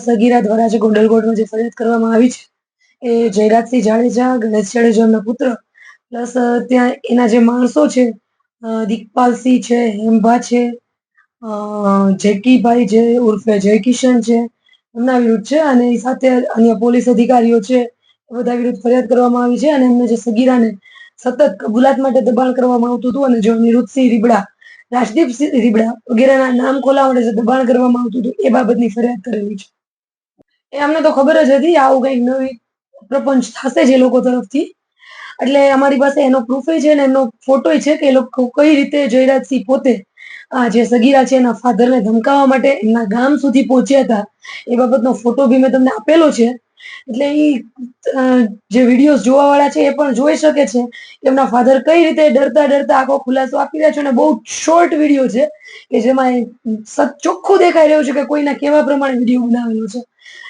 સગીરા દ્વારા જે ગોંડલ કોર્ટમાં જે ફરિયાદ કરવામાં આવી છે એ જયરાજસિંહ જાડેજા, ગણેશ જાડેજા એમના પુત્ર પ્લસ ત્યાં એના જે માણસો છે, દીકપાલસિંહ છે, હેમભા છે, જેકીભાઈ જે ઉર્ફે જયકિશન છે, એમના વિરુદ્ધ છે. અને એ સાથે અન્ય પોલીસ અધિકારીઓ છે એ બધા વિરુદ્ધ ફરિયાદ કરવામાં આવી છે. અને એમને જે સગીરાને સતત કબૂલાત માટે દબાણ કરવામાં આવતું હતું અને જો નિરુતસિંહ રીબડા, રાજદીપસિંહ રીબડા વગેરેના નામ ખોલાવવા માટે જે દબાણ કરવામાં આવતું હતું એ બાબતની ફરિયાદ કરેલી છે. એ અમને તો ખબર જ હતી આવું કંઈક નવી પ્રપંચ થશે જ એ લોકો તરફથી, એટલે અમારી પાસે એનો પ્રૂફ છે ને એમનો ફોટો છે કે એ લોકો કઈ રીતે જયરાજસિંહ પોતે આ જે સગીરા છે એના ફાધરને ધમકાવવા માટે એમના ગામ સુધી પહોંચ્યા હતા એ બાબતનો ફોટો બી મેં તમને આપેલો છે. એટલે એ જે વિડીયોઝ જોવા વાળા છે એ પણ જોઈ શકે છે કે એમના ફાધર કઈ રીતે ડરતા ડરતા આખો ખુલાસો આપી રહ્યા છે. અને બહુ શોર્ટ વિડીયો છે કે જેમાં ચોખ્ખું દેખાઈ રહ્યું છે કે કોઈના કેવા પ્રમાણે વિડીયો બનાવેલો છે.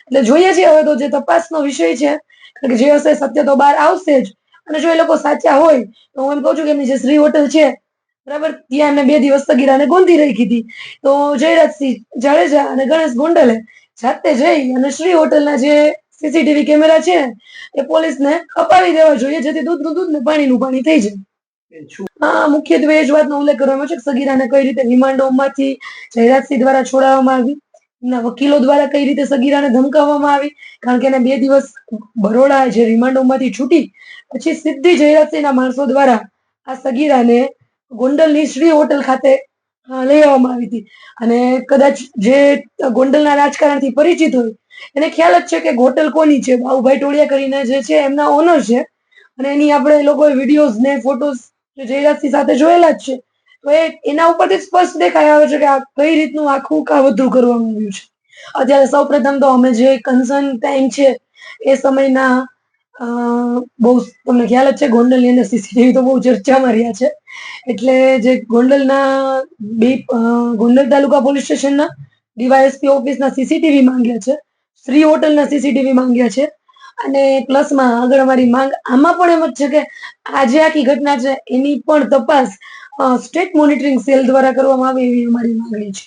એટલે જોઈએ છીએ હવે તો જે તપાસનો વિષય છે, કારણ કે જે હશે સત્ય તો બહાર આવશે જ. અને જો એ લોકો સાચા હોય તો હું એમ કહું છું કે એમની જે શ્રી હોટલ છે બરાબર, ત્યાં એમને 2 દિવસ સગીરાને ગોંધી રાખી હતી. તો જયરાજસિંહ જાડેજા અને ગણેશ ગોંડલે જાતે જઈ અને શ્રી હોટલના જે સીસીટીવી કેમેરા છે એ પોલીસને અપાવી દેવા જોઈએ, જેથી દૂધનું દૂધ ને પાણીનું પાણી થઈ જાય. હા, મુખ્યત્વે એ જ વાતનો ઉલ્લેખ કરવામાં છે કે સગીરાને કઈ રીતે રિમાન્ડ હોમમાંથી જયરાજસિંહ દ્વારા છોડાવવામાં આવી, એમના વકીલો દ્વારા કઈ રીતે સગીરાને ધમકાવવામાં આવી, કારણ કે એને 2 દિવસ બરોડા જે રિમાન્ડ હોમમાંથી છૂટી પછી સીધી જયરાજસિંહના માણસો દ્વારા આ સગીરાને ગોંડલની શ્રી હોટલ ખાતે લઈ આવવામાં આવી હતી. અને કદાચ જે ગોંડલના રાજકારણથી પરિચિત હોય એને ખ્યાલ જ છે કે હોટલ કોની છે, બાબુભાઈ ટોળિયા કરીને જે છે એમના ઓનર છે. અને એની આપણે લોકોએ વિડીયોઝ ને ફોટોઝ જયરાજસિંહ સાથે જોયેલા જ છે. તો એના ઉપરથી સ્પષ્ટ દેખાઈ આવે છે કે આ કઈ રીતનું આખું કાવતરું કરવામાં આવ્યું છે. અત્યારે સૌપ્રથમ તો અમે જે કન્સર્ન ટાઈમ છે એ સમયના બહુ તમને ખ્યાલ જ છે ગોંડલની અંદર સીસીટીવી તો બહુ ચર્ચામાં રહ્યા છે. એટલે જે ગોંડલના ગોંડલ તાલુકા પોલીસ સ્ટેશનના ડીવાયએસપી ઓફિસના સીસીટીવી માંગ્યા છે, શ્રી હોટલના સીસીટીવી માંગ્યા છે. અને પ્લસમાં આગળ અમારી માંગ આમાં પણ એમ જ છે કે આ જે આખી ઘટના છે એની પણ તપાસ સ્ટેટ મોનિટરિંગ સેલ દ્વારા કરવામાં આવે એવી અમારી માંગણી છે.